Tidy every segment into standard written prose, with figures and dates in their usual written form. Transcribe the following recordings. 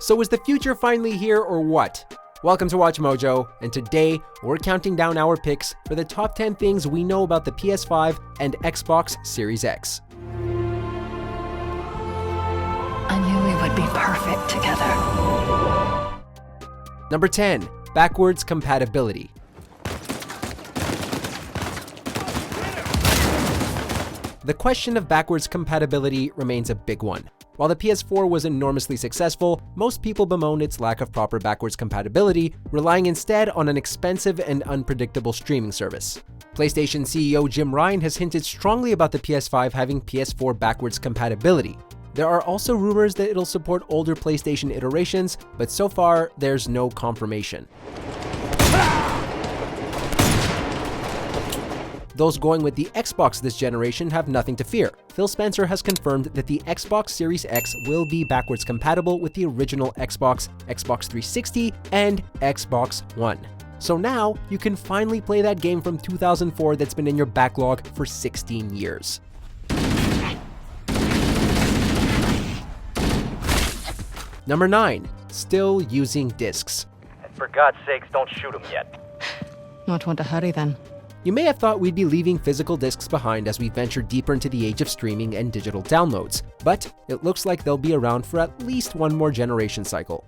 So is the future finally here or what? Welcome to Watch Mojo, and today we're counting down our picks for the top 10 things we know about the PS5 and Xbox Series X. I knew we would be perfect together. Number 10, backwards compatibility. The question of backwards compatibility remains a big one. While the PS4 was enormously successful, most people bemoan its lack of proper backwards compatibility, relying instead on an expensive and unpredictable streaming service. PlayStation CEO Jim Ryan has hinted strongly about the PS5 having PS4 backwards compatibility. There are also rumors that it'll support older PlayStation iterations, but so far, there's no confirmation. Those going with the Xbox this generation have nothing to fear. Phil Spencer has confirmed that the Xbox Series X will be backwards compatible with the original Xbox, Xbox 360, and Xbox One. So now, you can finally play that game from 2004 that's been in your backlog for 16 years. Number 9, still using discs. And for God's sakes, don't shoot him yet. Not want to hurry then. You may have thought we'd be leaving physical discs behind as we venture deeper into the age of streaming and digital downloads, but it looks like they'll be around for at least one more generation cycle.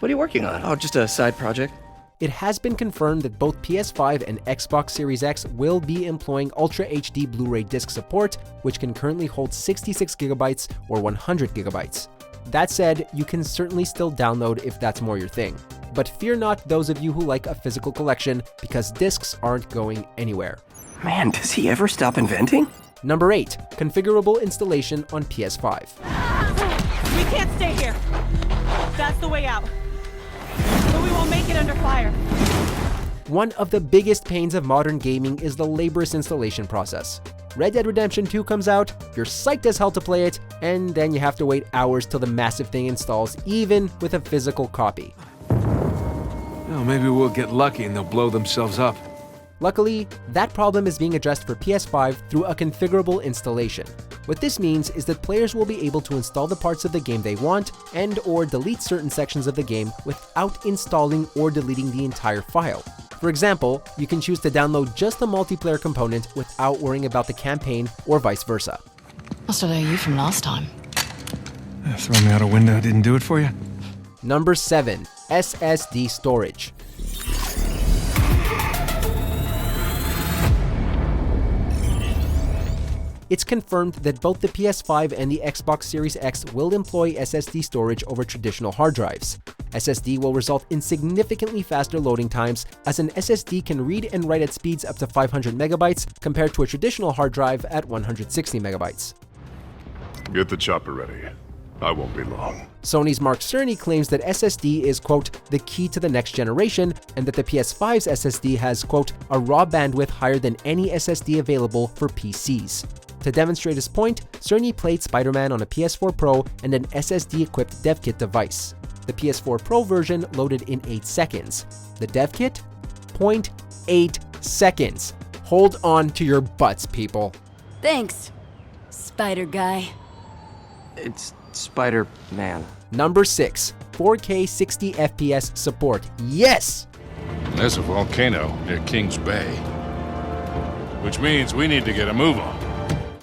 What are you working on? Oh, just a side project. It has been confirmed that both PS5 and Xbox Series X will be employing Ultra HD Blu-ray disc support, which can currently hold 66 gigabytes or 100 gigabytes. That said, you can certainly still download if that's more your thing. But fear not those of you who like a physical collection, because discs aren't going anywhere. Man, does he ever stop inventing? Number 8, configurable installation on PS5. We can't stay here. That's the way out. But we won't make it under fire. One of the biggest pains of modern gaming is the laborious installation process. Red Dead Redemption 2 comes out, you're psyched as hell to play it, and then you have to wait hours till the massive thing installs, even with a physical copy. Well, maybe we'll get lucky and they'll blow themselves up. Luckily, that problem is being addressed for PS5 through a configurable installation. What this means is that players will be able to install the parts of the game they want and/or delete certain sections of the game without installing or deleting the entire file. For example, you can choose to download just the multiplayer component without worrying about the campaign or vice versa. Must have known you from last time. Throw me out a window didn't do it for you? Number 7, SSD Storage. It's confirmed that both the PS5 and the Xbox Series X will employ SSD storage over traditional hard drives. SSD will result in significantly faster loading times, as an SSD can read and write at speeds up to 500 megabytes compared to a traditional hard drive at 160 megabytes. Get the chopper ready. I won't be long. Sony's Mark Cerny claims that SSD is, quote, the key to the next generation, and that the PS5's SSD has, quote, a raw bandwidth higher than any SSD available for PCs. To demonstrate his point, Cerny played Spider-Man on a PS4 Pro and an SSD-equipped dev kit device. The PS4 Pro version loaded in 8 seconds. The dev kit? 0.8 seconds. Hold on to your butts, people. Thanks, Spider Guy. It's Spider-Man. Number 6, 4K 60 FPS support. Yes! There's a volcano near Kings Bay, which means we need to get a move on.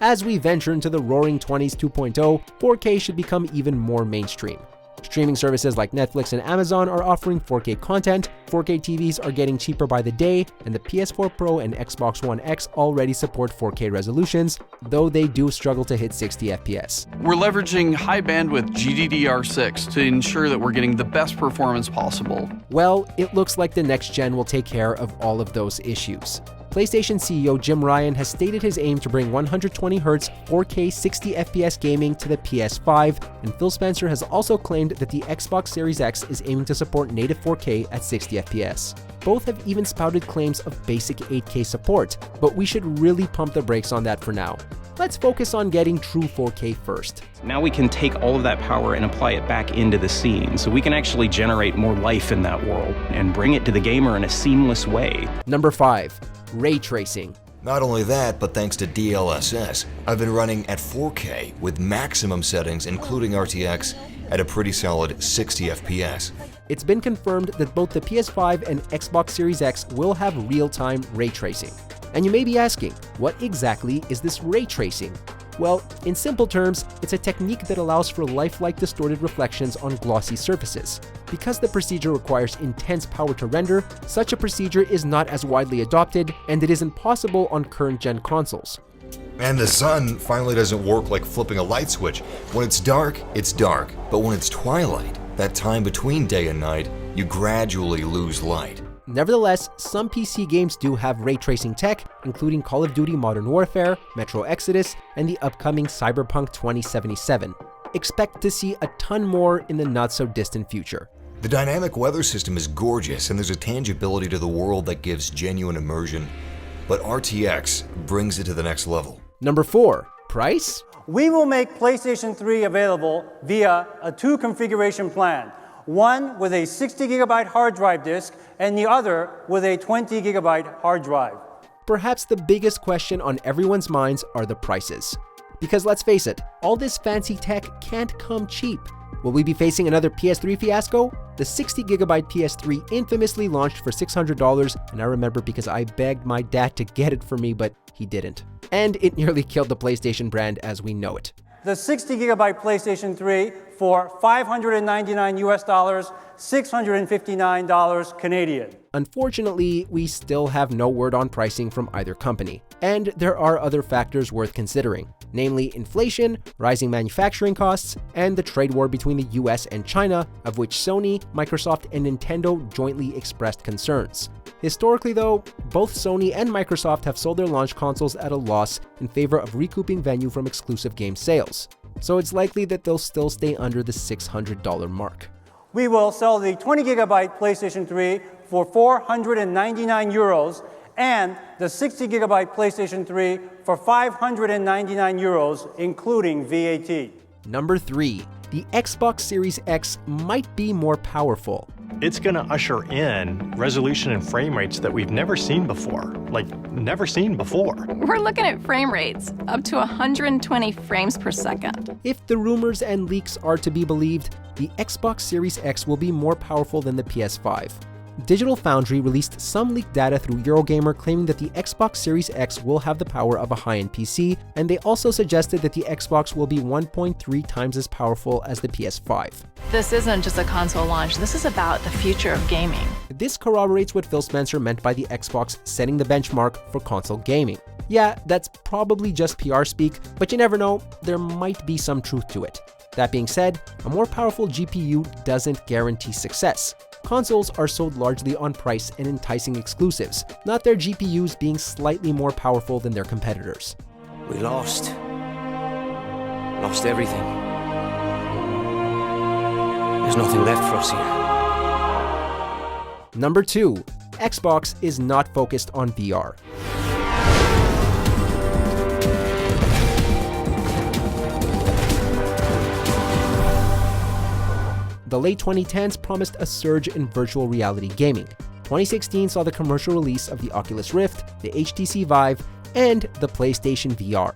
As we venture into the Roaring 20s 2.0, 4K should become even more mainstream. Streaming services like Netflix and Amazon are offering 4K content, 4K TVs are getting cheaper by the day, and the PS4 Pro and Xbox One X already support 4K resolutions, though they do struggle to hit 60 FPS. We're leveraging high bandwidth GDDR6 to ensure that we're getting the best performance possible. Well, it looks like the next gen will take care of all of those issues. PlayStation CEO Jim Ryan has stated his aim to bring 120Hz 4K 60 FPS gaming to the PS5, and Phil Spencer has also claimed that the Xbox Series X is aiming to support native 4K at 60 FPS. Both have even spouted claims of basic 8K support, but we should really pump the brakes on that for now. Let's focus on getting true 4K first. Now we can take all of that power and apply it back into the scene, so we can actually generate more life in that world and bring it to the gamer in a seamless way. Number 5, ray tracing. Not only that, but thanks to DLSS, I've been running at 4K with maximum settings including RTX at a pretty solid 60 FPS. It's been confirmed that both the PS5 and Xbox Series X will have real-time ray tracing. And you may be asking, what exactly is this ray tracing? Well, in simple terms, it's a technique that allows for lifelike distorted reflections on glossy surfaces. Because the procedure requires intense power to render, such a procedure is not as widely adopted, and it isn't possible on current-gen consoles. And the sun finally doesn't work like flipping a light switch. When it's dark, but when it's twilight, that time between day and night, you gradually lose light. Nevertheless, some PC games do have ray tracing tech, including Call of Duty Modern Warfare, Metro Exodus, and the upcoming Cyberpunk 2077. Expect to see a ton more in the not-so-distant future. The dynamic weather system is gorgeous, and there's a tangibility to the world that gives genuine immersion, but RTX brings it to the next level. Number 4. Price? We will make PlayStation 3 available via a two-configuration plan. One with a 60GB hard drive disk, and the other with a 20GB hard drive. Perhaps the biggest question on everyone's minds are the prices. Because let's face it, all this fancy tech can't come cheap. Will we be facing another PS3 fiasco? The 60GB PS3 infamously launched for $600, and I remember because I begged my dad to get it for me, but he didn't. And it nearly killed the PlayStation brand as we know it. The 60GB PlayStation 3 for $599 US, $659 Canadian. Unfortunately, we still have no word on pricing from either company. And there are other factors worth considering, namely inflation, rising manufacturing costs, and the trade war between the US and China, of which Sony, Microsoft, and Nintendo jointly expressed concerns. Historically though, both Sony and Microsoft have sold their launch consoles at a loss in favor of recouping value from exclusive game sales. So it's likely that they'll still stay under the $600 mark. We will sell the 20GB PlayStation 3 for €499 and the 60GB PlayStation 3 for €599, including VAT. Number 3. The Xbox Series X might be more powerful. It's going to usher in resolution and frame rates that we've never seen before. Like, never seen before. We're looking at frame rates up to 120 frames per second. If the rumors and leaks are to be believed, the Xbox Series X will be more powerful than the PS5. Digital Foundry released some leaked data through Eurogamer claiming that the Xbox Series X will have the power of a high-end PC, and they also suggested that the Xbox will be 1.3 times as powerful as the PS5. This isn't just a console launch, this is about the future of gaming. This corroborates what Phil Spencer meant by the Xbox setting the benchmark for console gaming. Yeah, that's probably just PR speak, but you never know, there might be some truth to it. That being said, a more powerful GPU doesn't guarantee success. Consoles are sold largely on price and enticing exclusives, not their GPUs being slightly more powerful than their competitors. We lost everything. There's nothing left for us here. Number 2. Xbox is not focused on VR. The late 2010s promised a surge in virtual reality gaming. 2016 saw the commercial release of the Oculus Rift, the HTC Vive, and the PlayStation VR.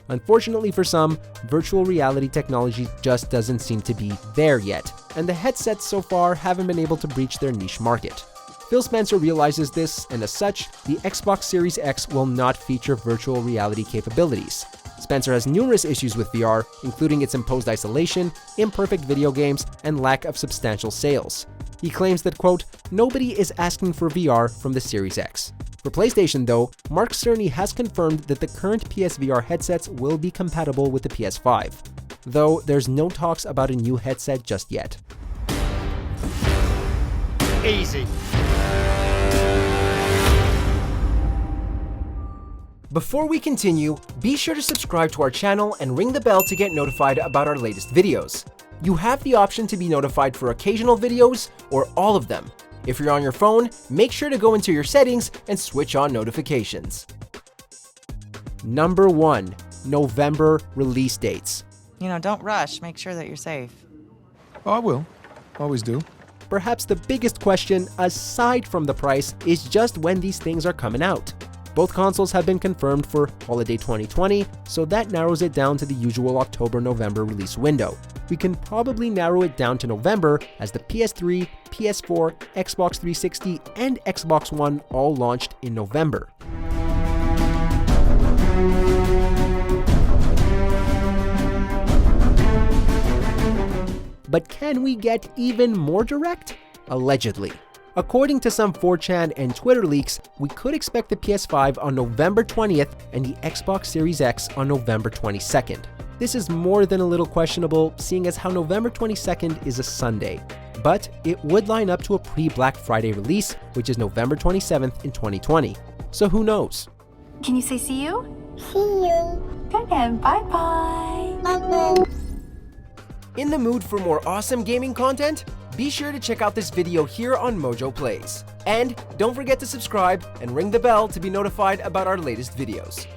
Unfortunately for some, virtual reality technology just doesn't seem to be there yet, and the headsets so far haven't been able to breach their niche market. Phil Spencer realizes this, and as such, the Xbox Series X will not feature virtual reality capabilities. Spencer has numerous issues with VR, including its imposed isolation, imperfect video games, and lack of substantial sales. He claims that, quote, nobody is asking for VR from the Series X. For PlayStation though, Mark Cerny has confirmed that the current PSVR headsets will be compatible with the PS5, though there's no talks about a new headset just yet. Easy. Before we continue, be sure to subscribe to our channel and ring the bell to get notified about our latest videos. You have the option to be notified for occasional videos or all of them. If you're on your phone, make sure to go into your settings and switch on notifications. Number 1. November release dates. Don't rush. Make sure that you're safe. Oh, I will. Always do. perhaps the biggest question, aside from the price, is just when these things are coming out. Both consoles have been confirmed for holiday 2020, so that narrows it down to the usual October-November release window. We can probably narrow it down to November, as the PS3, PS4, Xbox 360, and Xbox One all launched in November. But can we get even more direct? Allegedly. According to some 4chan and Twitter leaks, we could expect the PS5 on November 20th and the Xbox Series X on November 22nd. This is more than a little questionable, seeing as how November 22nd is a Sunday. But it would line up to a pre-Black Friday release, which is November 27th in 2020. So who knows? Can you say see you? See you. Good, bye-bye. Bye-bye. In the mood for more awesome gaming content? Be sure to check out this video here on Mojo Plays. And don't forget to subscribe and ring the bell to be notified about our latest videos.